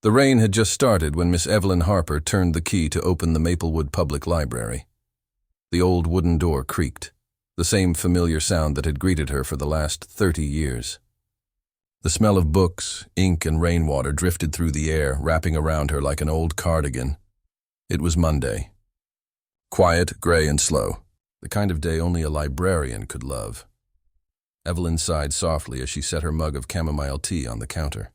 The rain had just started when Miss Evelyn Harper turned the key to open the Maplewood Public Library. The old wooden door creaked, the same familiar sound that had greeted her for the last 30 years. The smell of books, ink, and rainwater drifted through the air, wrapping around her like an old cardigan. It was Monday. Quiet, gray, and slow, the kind of day only a librarian could love. Evelyn sighed softly as she set her mug of chamomile tea on the counter.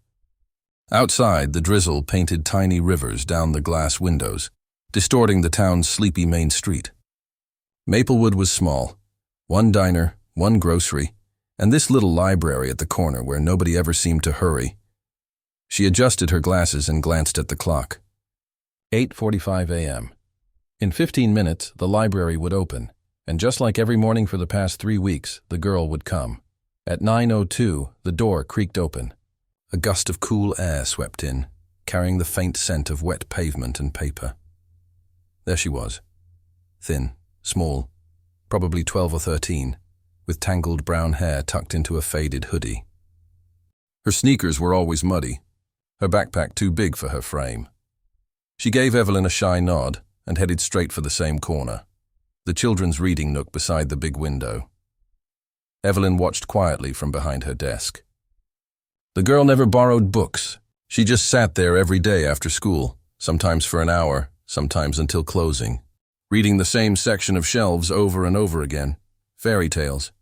Outside, the drizzle painted tiny rivers down the glass windows, distorting the town's sleepy main street. Maplewood was small. One diner, one grocery, and this little library at the corner where nobody ever seemed to hurry. She adjusted her glasses and glanced at the clock. 8:45 a.m. In 15 minutes, the library would open, and just like every morning for the past 3 weeks, the girl would come. At 9:02, the door creaked open. A gust of cool air swept in, carrying the faint scent of wet pavement and paper. There she was, thin, small, probably 12 or 13, with tangled brown hair tucked into a faded hoodie. Her sneakers were always muddy, her backpack too big for her frame. She gave Evelyn a shy nod and headed straight for the same corner, the children's reading nook beside the big window. Evelyn watched quietly from behind her desk. The girl never borrowed books. She just sat there every day after school, sometimes for an hour, sometimes until closing, reading the same section of shelves over and over again. Fairy tales,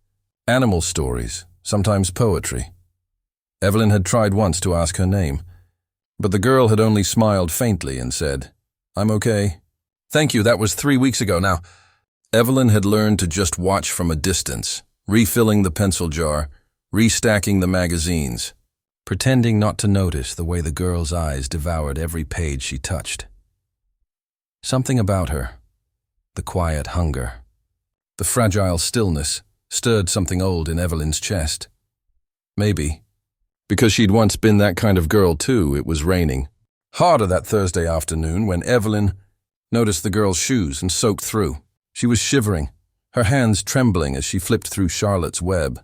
animal stories, sometimes poetry. Evelyn had tried once to ask her name, but the girl had only smiled faintly and said, "I'm okay. Thank you, that was 3 weeks ago now." Evelyn had learned to just watch from a distance, refilling the pencil jar, restacking the magazines, pretending not to notice the way the girl's eyes devoured every page she touched. Something about her, the quiet hunger, the fragile stillness, stirred something old in Evelyn's chest. Maybe, because she'd once been that kind of girl too, it was raining. Harder that Thursday afternoon when Evelyn noticed the girl's shoes and soaked through. She was shivering, her hands trembling as she flipped through Charlotte's Web.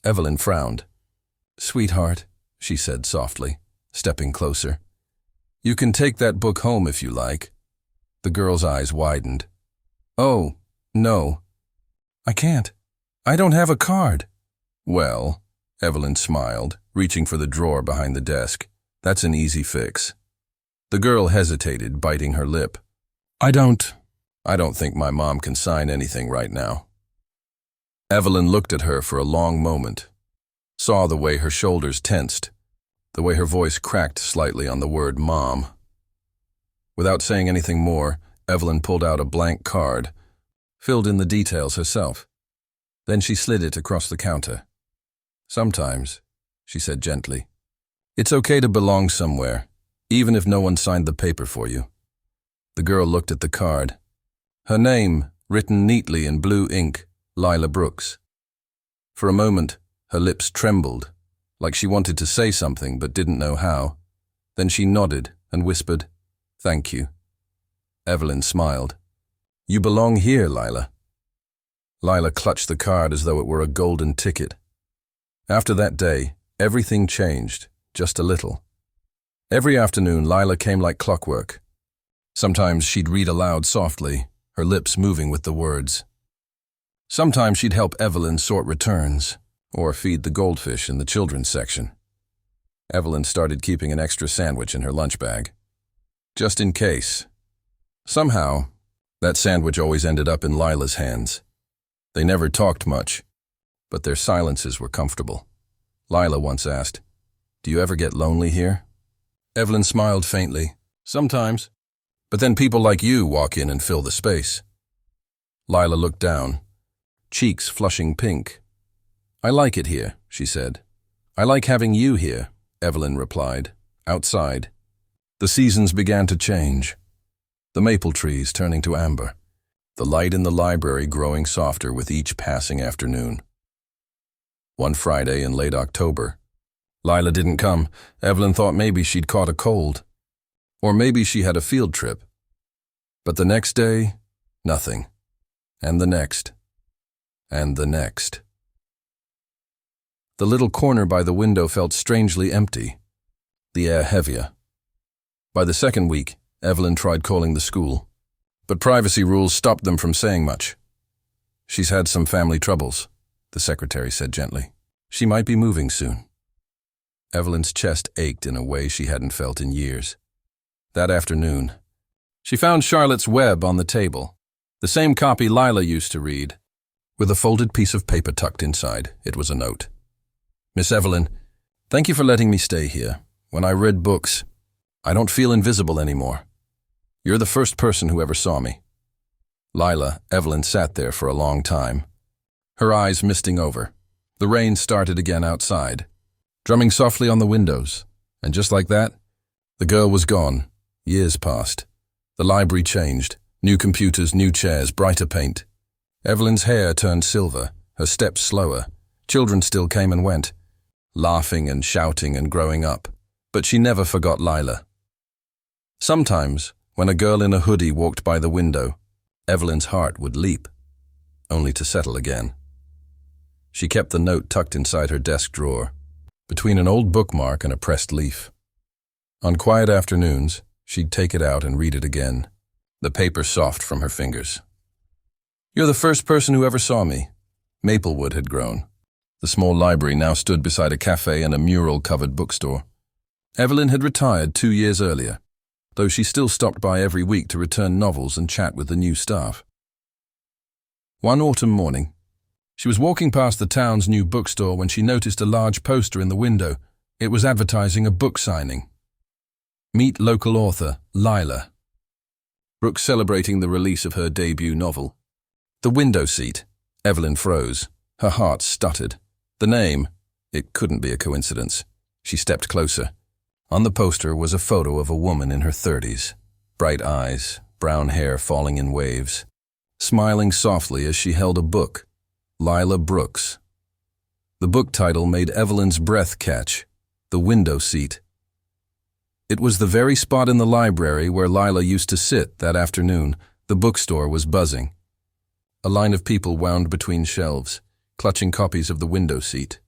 Evelyn frowned. "Sweetheart," she said softly, stepping closer. "You can take that book home if you like." The girl's eyes widened. "Oh, no. I can't. I don't have a card." "Well," Evelyn smiled, reaching for the drawer behind the desk, "that's an easy fix." The girl hesitated, biting her lip. I don't think my mom can sign anything right now." Evelyn looked at her for a long moment, saw the way her shoulders tensed, the way her voice cracked slightly on the word mom. Without saying anything more, Evelyn pulled out a blank card, filled in the details herself. Then she slid it across the counter. "Sometimes," she said gently, "it's okay to belong somewhere, even if no one signed the paper for you." The girl looked at the card. Her name, written neatly in blue ink, Lila Brooks. For a moment, her lips trembled, like she wanted to say something but didn't know how. Then she nodded and whispered, "Thank you." Evelyn smiled. "You belong here, Lila." Lila clutched the card as though it were a golden ticket. After that day, everything changed, just a little. Every afternoon, Lila came like clockwork. Sometimes she'd read aloud softly, her lips moving with the words. Sometimes she'd help Evelyn sort returns, or feed the goldfish in the children's section. Evelyn started keeping an extra sandwich in her lunch bag, just in case. Somehow, that sandwich always ended up in Lila's hands. They never talked much, but their silences were comfortable. Lila once asked, "Do you ever get lonely here?" Evelyn smiled faintly. "Sometimes. But then people like you walk in and fill the space." Lila looked down, cheeks flushing pink. "I like it here," she said. "I like having you here," Evelyn replied, outside. The seasons began to change, the maple trees turning to amber, the light in the library growing softer with each passing afternoon. One Friday in late October, Lila didn't come. Evelyn thought maybe she'd caught a cold, or maybe she had a field trip. But the next day, nothing. And the next. And the next. The little corner by the window felt strangely empty, the air heavier, By the second week, Evelyn tried calling the school, but privacy rules stopped them from saying much. "She's had some family troubles," the secretary said gently. "She might be moving soon." Evelyn's chest ached in a way she hadn't felt in years. That afternoon, she found Charlotte's Web on the table, the same copy Lila used to read. With a folded piece of paper tucked inside, it was a note. "Miss Evelyn, thank you for letting me stay here. When I read books, I don't feel invisible anymore. You're the first person who ever saw me." Lila, Evelyn sat there for a long time, her eyes misting over. The rain started again outside, drumming softly on the windows, and just like that, the girl was gone. Years passed. The library changed. New computers, new chairs, brighter paint. Evelyn's hair turned silver, her steps slower. Children still came and went, laughing and shouting and growing up, but she never forgot Lila. Sometimes, when a girl in a hoodie walked by the window, Evelyn's heart would leap, only to settle again. She kept the note tucked inside her desk drawer, between an old bookmark and a pressed leaf. On quiet afternoons, she'd take it out and read it again, the paper soft from her fingers. "You're the first person who ever saw me." Maplewood had grown. The small library now stood beside a cafe and a mural-covered bookstore. Evelyn had retired 2 years earlier, though she still stopped by every week to return novels and chat with the new staff. One autumn morning, she was walking past the town's new bookstore when she noticed a large poster in the window. It was advertising a book signing. "Meet local author, Lila." Brooks celebrating the release of her debut novel. The window seat. Evelyn froze. Her heart stuttered. The name. It couldn't be a coincidence. She stepped closer. On the poster was a photo of a woman in her 30s. Bright eyes, brown hair falling in waves, smiling softly as she held a book. Lila Brooks. The book title made Evelyn's breath catch. The window seat. It was the very spot in the library where Lila used to sit that afternoon. The bookstore was buzzing. A line of people wound between shelves, clutching copies of the window seat.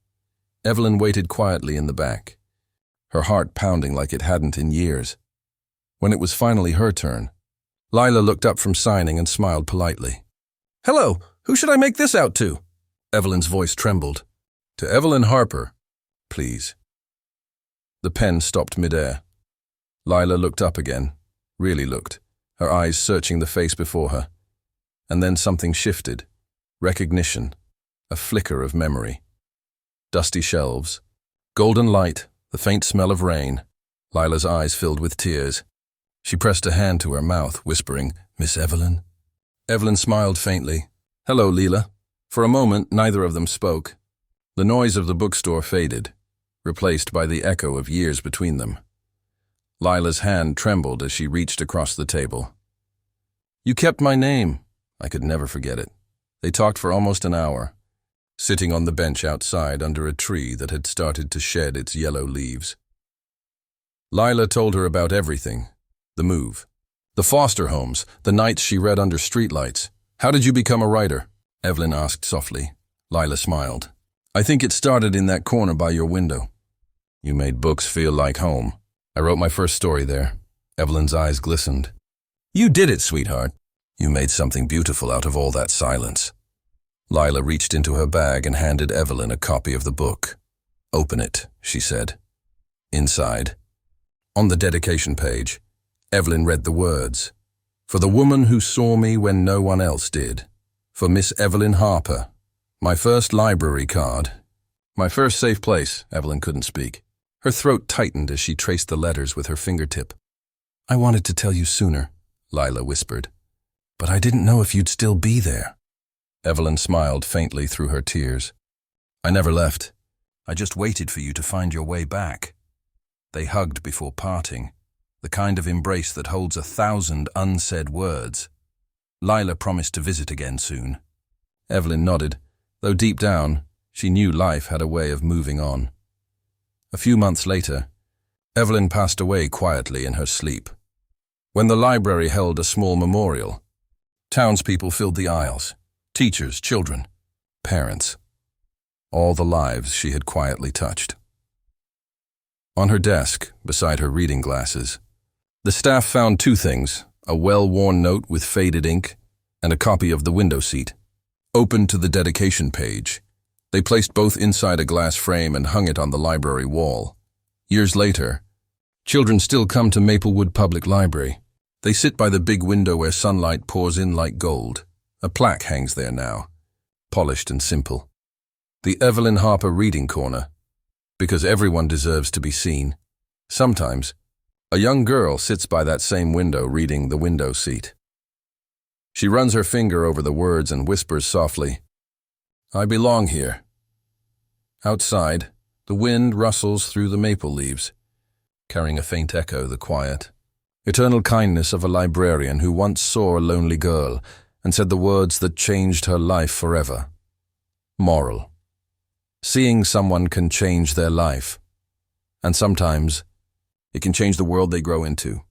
Evelyn waited quietly in the back, her heart pounding like it hadn't in years. When it was finally her turn, Lila looked up from signing and smiled politely. "Hello, who should I make this out to?" Evelyn's voice trembled. "To Evelyn Harper, please." The pen stopped midair. Lila looked up again, really looked, her eyes searching the face before her. And then something shifted. Recognition. A flicker of memory. Dusty shelves. Golden light. The faint smell of rain. Lila's eyes filled with tears. She pressed a hand to her mouth, whispering, "Miss Evelyn?" Evelyn smiled faintly. "Hello, Lila." For a moment, neither of them spoke. The noise of the bookstore faded, replaced by the echo of years between them. Lila's hand trembled as she reached across the table. "You kept my name." I could never forget it. They talked for almost an hour, sitting on the bench outside under a tree that had started to shed its yellow leaves. Lila told her about everything. The move, the foster homes, the nights she read under streetlights. "How did you become a writer?" Evelyn asked softly. Lila smiled. "I think it started in that corner by your window. You made books feel like home. I wrote my first story there." Evelyn's eyes glistened. "You did it, sweetheart. You made something beautiful out of all that silence." Lila reached into her bag and handed Evelyn a copy of the book. "Open it," she said. Inside, on the dedication page, Evelyn read the words, "For the woman who saw me when no one else did. For Miss Evelyn Harper. My first library card." "My first safe place." Evelyn couldn't speak. Her throat tightened as she traced the letters with her fingertip. "I wanted to tell you sooner," Lila whispered. "But I didn't know if you'd still be there." Evelyn smiled faintly through her tears. "I never left. I just waited for you to find your way back." They hugged before parting, the kind of embrace that holds 1,000 unsaid words. Lila promised to visit again soon. Evelyn nodded, though deep down, she knew life had a way of moving on. A few months later, Evelyn passed away quietly in her sleep. When the library held a small memorial, townspeople filled the aisles. Teachers, children, parents. All the lives she had quietly touched. On her desk, beside her reading glasses, The staff found two things, a well-worn note with faded ink and a copy of the window seat. Open to the dedication page. They placed both inside a glass frame and hung it on the library wall. Years later, children still come to Maplewood Public Library. They sit by the big window where sunlight pours in like gold. A plaque hangs there now, polished and simple. The Evelyn Harper Reading Corner, because everyone deserves to be seen. Sometimes, a young girl sits by that same window reading The Window Seat. She runs her finger over the words and whispers softly, "I belong here." Outside, the wind rustles through the maple leaves, carrying a faint echo, the quiet, eternal kindness of a librarian who once saw a lonely girl and said the words that changed her life forever. Moral: seeing someone can change their life, and sometimes it can change the world they grow into.